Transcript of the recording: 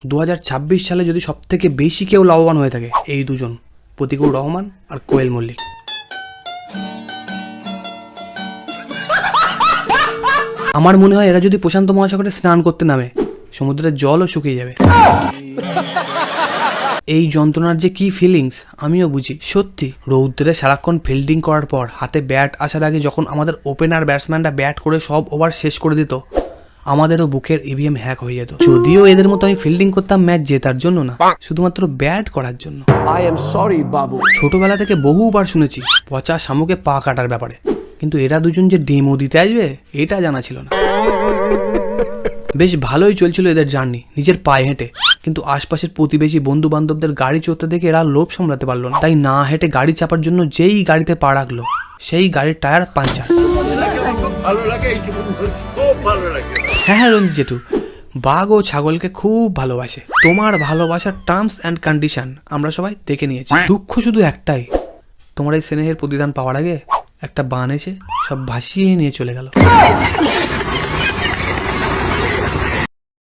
2026 সালে যদি সব থেকে বেশি কেউ লাভবান হয়ে থাকে এই দুজন, প্রতিকুর রহমান আর কোয়েল মল্লিক। আমার মনে হয় এরা যদি প্রশান্ত মহাসাগরে স্নান করতে নামে সমুদ্রের জলও শুকিয়ে যাবে। এই যন্ত্রণার যে কি ফিলিংস আমিও বুঝি। সত্যি রৌদ্রে সারাক্ষণ ফিল্ডিং করার পর হাতে ব্যাট আসার আগে যখন আমাদের ওপেনার ব্যাটসম্যানরা ব্যাট করে সব ওভার শেষ করে দিত, আমাদেরও বুকের ইভিএম হ্যাক হয়ে যেত। যদিও এদের মতো আমি ফিল্ডিং করতাম ম্যাচ জেতার জন্য না, শুধুমাত্র ব্যাট করার জন্য। ছোটবেলা থেকে বহুবার শুনেছি পচা শামুকে পা কাটার ব্যাপারে, কিন্তু এরা দুজন যে ডেমো দিতে আসবে এটা জানা ছিল না। বেশ ভালোই চলছিল এদের জার্নি নিজের পায়ে হেঁটে, কিন্তু আশপাশের প্রতিবেশী বন্ধু বান্ধবদের গাড়ি চড়তে দেখে এরা লোভ সামলাতে পারলো না, তাই না হেঁটে গাড়ি চাপার জন্য যেই গাড়িতে পা রাখলো সেই গাড়ির টায়ার পাঞ্চার। হ্যাঁ রঞ্জিত জেঠু, বাঘ ও ছাগলকে খুব ভালোবাসে। তোমার ভালোবাসার টার্মস অ্যান্ড কন্ডিশন আমরা সবাই দেখে নিয়েছি। দুঃখ শুধু একটাই, তোমার এই স্নেহের প্রতিদান পাওয়ার আগে একটা বান এসে সব ভাসিয়ে নিয়ে চলে গেল।